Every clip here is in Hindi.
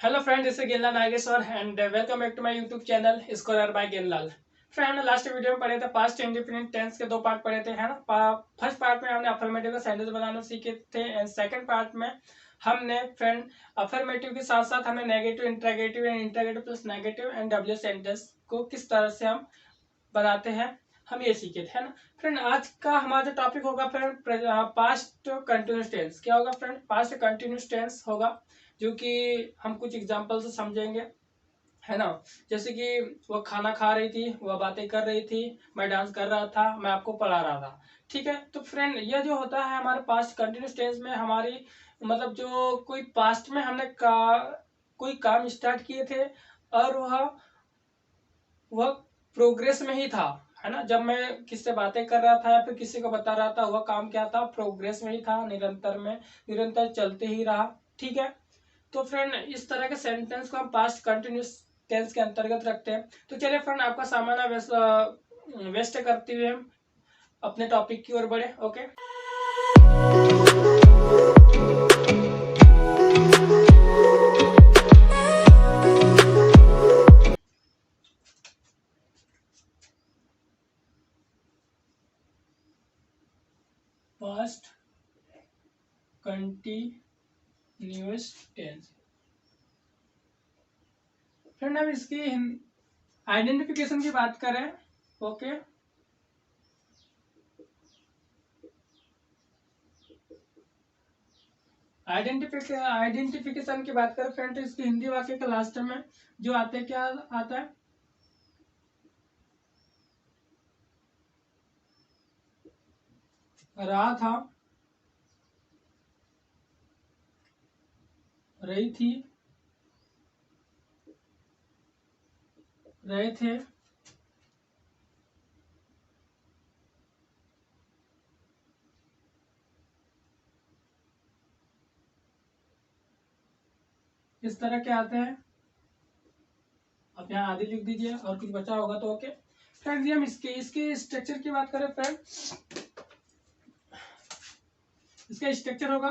Hello friend, this is Genlal Nageshwar and welcome back to my YouTube channel scholar by Genlal. Friend, हमने लास्ट वीडियो में पढ़े थे पास्ट इंडिफिनिट टेंस के दो पार्ट पढ़े थे, है ना। फर्स्ट पार्ट में हमने अफर्मेटिव का सेंटेंस बनाना सीखे थे एंड सेकंड पार्ट में हमने फ्रेंड अफर्मेटिव के साथ साथ हमने negative, interrogative and interrogative plus negative and W sentence को किस तरह से हम बनाते हैं हम ये सीखे थे, है ना। फ्रेंड, आज का हमारा जो टॉपिक होगा फ्रेंड पास्ट कंटिन्यूस टेंस। क्या होगा फ्रेंड? पास्ट कंटिन्यूस टेंस होगा, जो कि हम कुछ एग्जांपल से समझेंगे, है ना। जैसे कि वो खाना खा रही थी, वह बातें कर रही थी, मैं डांस कर रहा था, मैं आपको पढ़ा रहा था। ठीक है, तो फ्रेंड यह जो होता है हमारे पास्ट कंटिन्यूस टेंस में, हमारी मतलब जो कोई पास्ट में हमने कोई काम स्टार्ट किए थे और वह प्रोग्रेस में ही था, है ना। जब मैं किससे बातें कर रहा था या फिर किसी को बता रहा था, वह काम क्या था? प्रोग्रेस में ही था, निरंतर चलते ही रहा। ठीक है, तो फ्रेंड इस तरह के सेंटेंस को हम पास्ट कंटिन्यूस टेंस के अंतर्गत रखते हैं। तो चलिए फ्रेंड, आपका सामान्य वेस्ट करते हुए हम अपने टॉपिक की ओर बढ़े। Okay, past continuous tense. Friend, अब इसकी आइडेंटिफिकेशन की बात करें। ओके, आइडेंटिफिकेशन की बात करें फ्रेंड, तो इसकी हिंदी वाक्य के लास्ट में जो आते क्या आता है? रहा था, रही थी, रहे थे, इस तरह के आते हैं। अब यहाँ आदि लिख दीजिए और कुछ बचा होगा तो ओके। फ्रेंड, हम इसके इसके स्ट्रक्चर की बात करें फ्रेंड, इसका स्ट्रक्चर होगा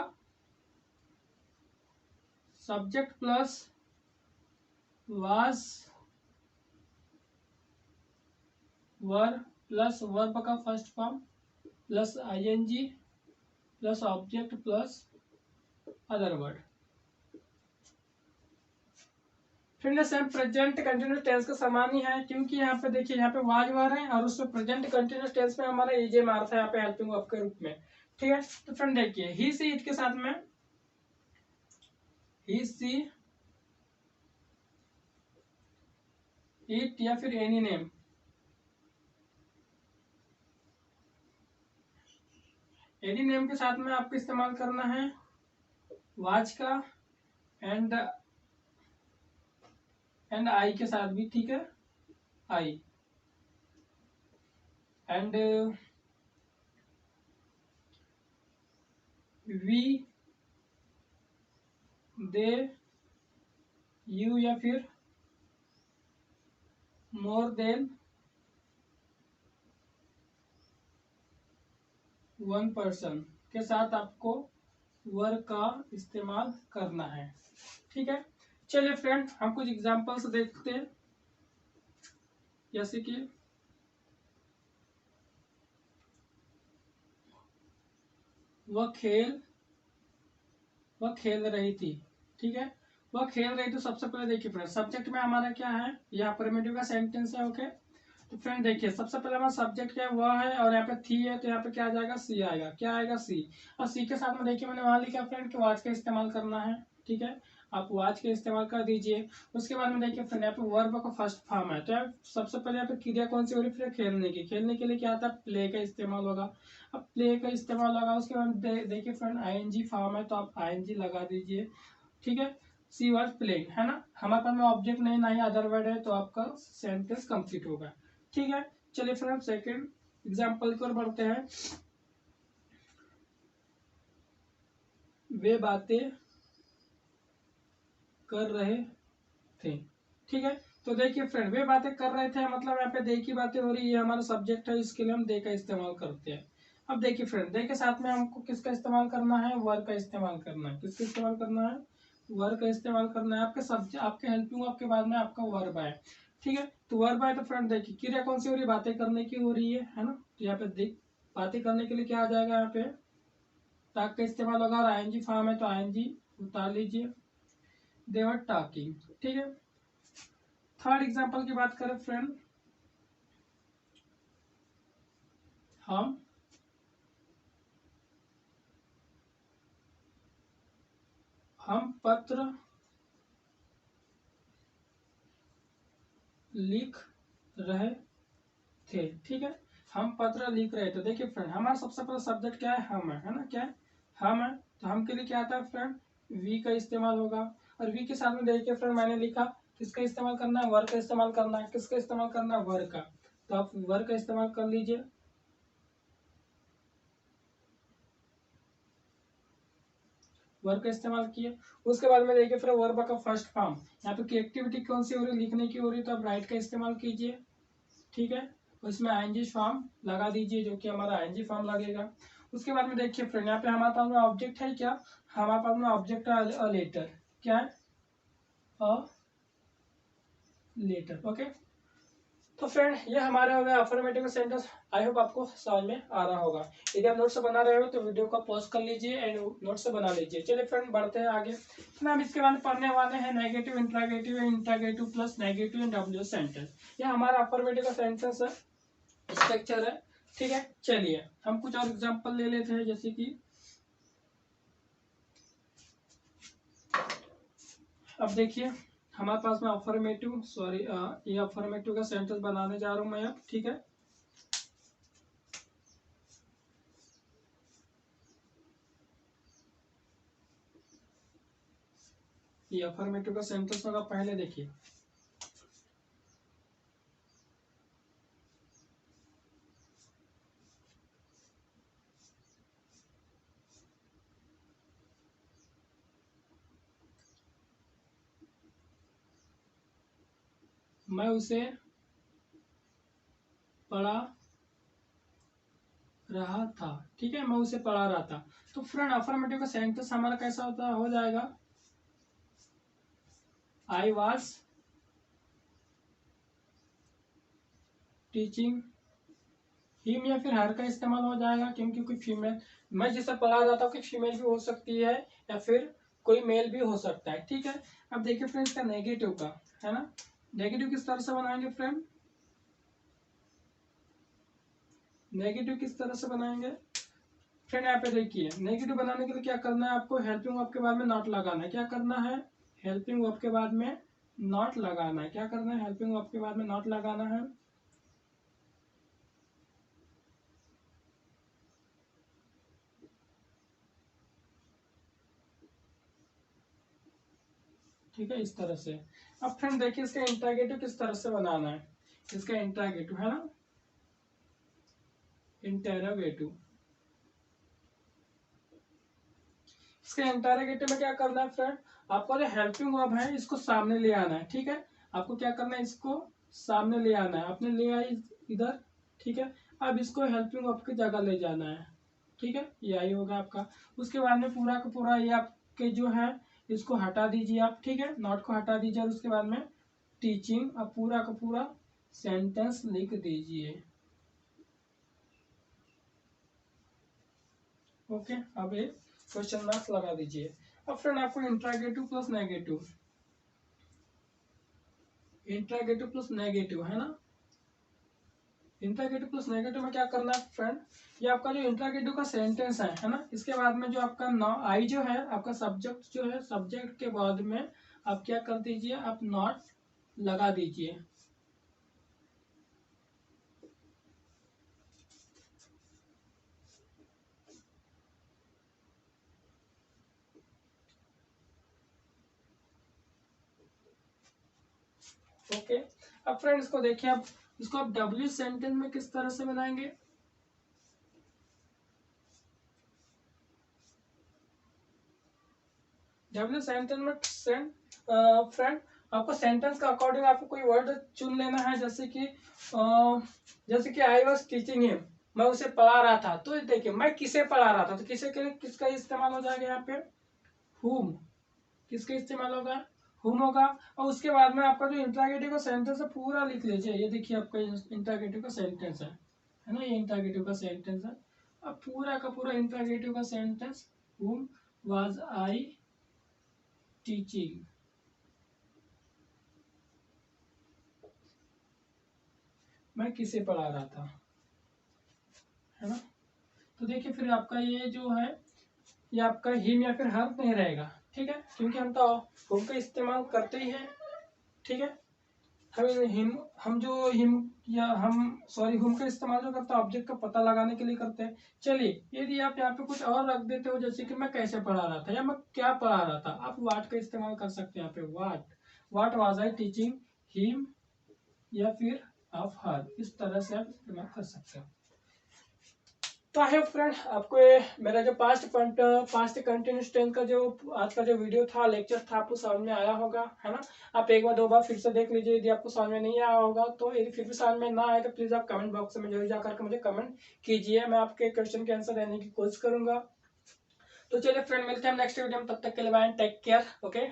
subject plus was verb plus verb का first form plus ING plus object plus other word. Friend, same present continuous tense का समान ही है, क्योंकि यहाँ पे देखिए, यहाँ पे वाज वर है और उसमें प्रेजेंट कंटिन्यूस टेंस में हमारा एजे मार था यहाँ पे हेल्पिंग वर्ब के रूप में। ठीक है, तो फ्रेंड देखिए, ही सी इट के साथ में ही सी इट या फिर एनी नेम, एनी नेम के साथ में आपको इस्तेमाल करना है वाच का एंड आई के साथ भी। ठीक है, आई एंड वी, दे, यू या फिर मोर देन वन पर्सन के साथ आपको वर्ब का इस्तेमाल करना है। ठीक है, चलिए फ्रेंड, हम कुछ एग्जांपल्स देखते हैं। जैसे कि वह खेल रही थी। ठीक है, वह खेल रही थी। सबसे पहले देखिए फ्रेंड, सब्जेक्ट में हमारा क्या है? यह अफर्मेटिव का सेंटेंस है। ओके, तो फ्रेंड देखिए, सबसे पहले हमारा सब्जेक्ट क्या है? वह है, और यहाँ पे थी है, तो यहाँ पे क्या आ जाएगा? सी आएगा। क्या आएगा? सी। और सी के साथ में देखिए, मैंने वहां लिखा फ्रेंड कि वाच का इस्तेमाल करना है। ठीक है, आप वाच का इस्तेमाल कर दीजिए। उसके बाद में देखिए फ्रेंड, यहाँ पे वर्ब का फर्स्ट फॉर्म है, तो यार सबसे पहले यहाँ पे क्रिया कौन सी हो रही है? खेलने की। खेलने के लिए क्या आता है? प्ले का इस्तेमाल होगा। अब प्ले का इस्तेमाल होगा, उसके बाद देखिए फ्रेंड, आईएनजी फॉर्म है, तो आप आईएनजी लगा दीजिए। ठीक है, सी वॉज प्लेइंग, है ना। हमारे पास में ऑब्जेक्ट नहीं, ना ही अदर वर्ड है, तो आपका सेंटेंस कंप्लीट होगा। ठीक है, चलिए फिर हम सेकंड एग्जांपल की ओर बढ़ते हैं। वे बातें कर रहे थे। ठीक है, तो देखिए फ्रेंड, वे बातें कर रहे थे, मतलब यहाँ पे दे की बातें हो रही है, हमारा सब्जेक्ट है, इसके लिए हम दे का इस्तेमाल करते हैं। अब देखिए फ्रेंड, दे के साथ में हमको किसका इस्तेमाल करना है? वर्ब का इस्तेमाल करना है। किसका इस्तेमाल करना है? वर का इस्तेमाल करना है, आपके सब्जेक्ट आपके हेल्पिंग आपके बाद में आपका वर्ब है। ठीक है, तो वर्ब है तो फ्रेंड देखिए क्रिया कौन सी हो रही है, बातें करने की हो रही है ना। तो यहाँ पे देख बातें करने के लिए क्या आ जाएगा, यहाँ पे टाक का इस्तेमाल होगा, और आईएनजी फॉर्म है तो आईएनजी उतार लीजिए, देवर टाकिंग। ठीक है, थर्ड एग्जांपल की बात करें फ्रेंड, हम पत्र लिख रहे थे। ठीक है, हम पत्र लिख रहे थे। देखिए फ्रेंड हमारा सबसे पहला सब्जेक्ट क्या है, हम है ना, क्या है, हम है। तो हम के लिए क्या आता है फ्रेंड, वी का इस्तेमाल होगा, और वी के साथ में देखिए फ्रेंड मैंने लिखा किसका इस्तेमाल करना है, वर का इस्तेमाल करना है। किसका इस्तेमाल करना है, वर का। तो आप वर का इस्तेमाल कर लीजिए, वर्ब का इस्तेमाल किए। उसके बाद में देखिए फिर वर्ब का फर्स्ट फॉर्म, यहाँ पे की एक्टिविटी कौन सी हो रही है, लिखने की हो रही है, तो आप राइट का इस्तेमाल कीजिए। ठीक है, उसमें आईएनजी फॉर्म लगा दीजिए, जो कि हमारा आईएनजी फॉर्म लगेगा। उसके बाद में देखिए फ्रेंड यहाँ पे हमारे पास में ऑब्जेक्ट है क्या, हमारे पास में ऑब्जेक्ट है अ लेटर। क्या है, अ लेटर। ओके, तो फ्रेंड ये हमारे हो गया अफर्मेटिव सेंटेंस। आई होप आपको समझ में आ रहा होगा। यदि आप नोट से बना रहे हो तो वीडियो को पॉज कर लीजिए एंड नोट से बना लीजिए। चलिए फ्रेंड बढ़ते हैं आगे। तो हम इसके बाद पढ़ने वाले हैं negative, interrogative, interrogative plus negative and W sentence. ये हमारा अफर्मेटिव सेंटेंस है, स्ट्रक्चर है। ठीक है, चलिए हम कुछ और एग्जाम्पल ले लेते हैं, जैसे कि अब देखिए हमारे पास में अफर्मेटिव, सॉरी ये अफर्मेटिव का सेंटेंस बनाने जा रहा हूँ मैं अब। ठीक है, ये अफर्मेटिव का सेंटेंस होगा। पहले देखिए मैं उसे पढ़ा रहा था। ठीक है, मैं उसे पढ़ा रहा था। तो फ्रेंड अफर्मेटिव का सेंटेंस हमारा कैसा होता हो जाएगा, आई वॉज टीचिंग हिम, या फिर हर का इस्तेमाल हो जाएगा, क्योंकि कोई फीमेल, मैं जिसे पढ़ा रहा था कोई फीमेल भी हो सकती है या फिर कोई मेल भी हो सकता है। ठीक है, अब देखिए फ्रेंड इसका नेगेटिव का है ना, नेगेटिव किस तरह से बनाएंगे फ्रेंड, नेगेटिव किस तरह से बनाएंगे फ्रेंड, यहाँ पे देखिए नेगेटिव बनाने के लिए क्या करना है आपको, हेल्पिंग वर्ब के बाद में नॉट लगाना है। क्या करना है, हेल्पिंग वर्ब के बाद में नॉट लगाना है। क्या करना है, हेल्पिंग वर्ब के बाद में नॉट लगाना है। ठीक है, इस तरह से। अब फ्रेंड देखिए इसका इंट्रागेटिव किस तरह से बनाना है, इसका इंट्रागेटिव है ना, इंटेरोगेटिव। इसके इंटेरोगेटिव में क्या करना है फ्रेंड, आपको जो हेल्पिंग वर्ब है इसको सामने ले आना है। ठीक है, आपको क्या करना है, इसको सामने ले आना है। आपने ले आई इधर। ठीक है, अब इसको हेल्पिंग वर्ब की जगह ले जाना है। ठीक है, ये आई होगा आपका। उसके बाद में पूरा का पूरा ये आपके जो है इसको हटा दीजिए आप। ठीक है, नॉट को हटा दीजिए, और उसके बाद में टीचिंग, अब पूरा का पूरा सेंटेंस लिख दीजिए। ओके, अब एक क्वेश्चन मार्क्स लगा दीजिए। अब फ्रेंड आपको interrogative plus negative, interrogative plus negative है ना, इंट्रागेटिव प्लस नेगेटिव में क्या करना है फ्रेंड, ये आपका जो इंट्रागेटिव का सेंटेंस है ना, इसके बाद में जो आपका आई जो है आपका सब्जेक्ट जो है, सब्जेक्ट के बाद में आप क्या कर दीजिए, आप नॉट लगा दीजिए। ओके, अब फ्रेंड इसको देखिए, आप इसको आप डब्ल्यू सेंटेंस में किस तरह से बनाएंगे, डब्ल्यू सेंटेंस में फ्रेंड आपको सेंटेंस का अकॉर्डिंग आपको कोई वर्ड चुन लेना है, जैसे कि आई वॉज टीचिंग हिम, मैं उसे पढ़ा रहा था। तो देखिए मैं किसे पढ़ा रहा था, तो किसे के लिए किसका इस्तेमाल हो जाएगा यहाँ पे, हुम। किसका इस्तेमाल होगा, हुम होगा। और उसके बाद में आपका जो इंट्रागेटिव का सेंटेंस है पूरा लिख लीजिए। ये देखिए आपका इंट्रागेटिव का सेंटेंस है ना, ये इंट्रागेटिव का सेंटेंस है। अब पूरा का पूरा इंट्रागेटिव का सेंटेंस, हुम वाज आई टीचिंग, मैं किसे पढ़ा रहा था, है ना। तो देखिए फिर आपका ये जो है, ये आपका हिम या फिर हर नहीं रहेगा, ठीक है, क्योंकि हम तो हुम का इस्तेमाल करते ही हैं, ठीक है। हम जो हिम या हम सॉरी हुम का इस्तेमाल जो करते हैं ऑब्जेक्ट का पता लगाने के लिए करते हैं। चलिए यदि आप यहाँ पे कुछ और रख देते हो, जैसे कि मैं कैसे पढ़ा रहा था या मैं क्या पढ़ा रहा था, आप वाट का इस्तेमाल कर सकते हैं यहाँ पे। What was I teaching him, या फिर ऑफ हर, इस तरह से आप इस्तेमाल कर सकते हैं। तो आई होप फ्रेंड आपको ये मेरा जो पास्ट कंटिन्यूस टेंस का जो आज का जो वीडियो था, लेक्चर था, आपको समझ में आया होगा, है ना। आप एक बार दो बार फिर से देख लीजिए, यदि आपको समझ में नहीं आया होगा तो यदि फिर भी समझ में ना आए तो प्लीज आप कमेंट बॉक्स में जरूर जाकर के मुझे कमेंट कीजिए, मैं आपके क्वेश्चन के आंसर देने की कोशिश करूंगा। तो चलिए फ्रेंड मिलते हैं नेक्स्ट वीडियो में, तब तक के लिए bye, take care, okay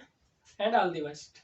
and all the best.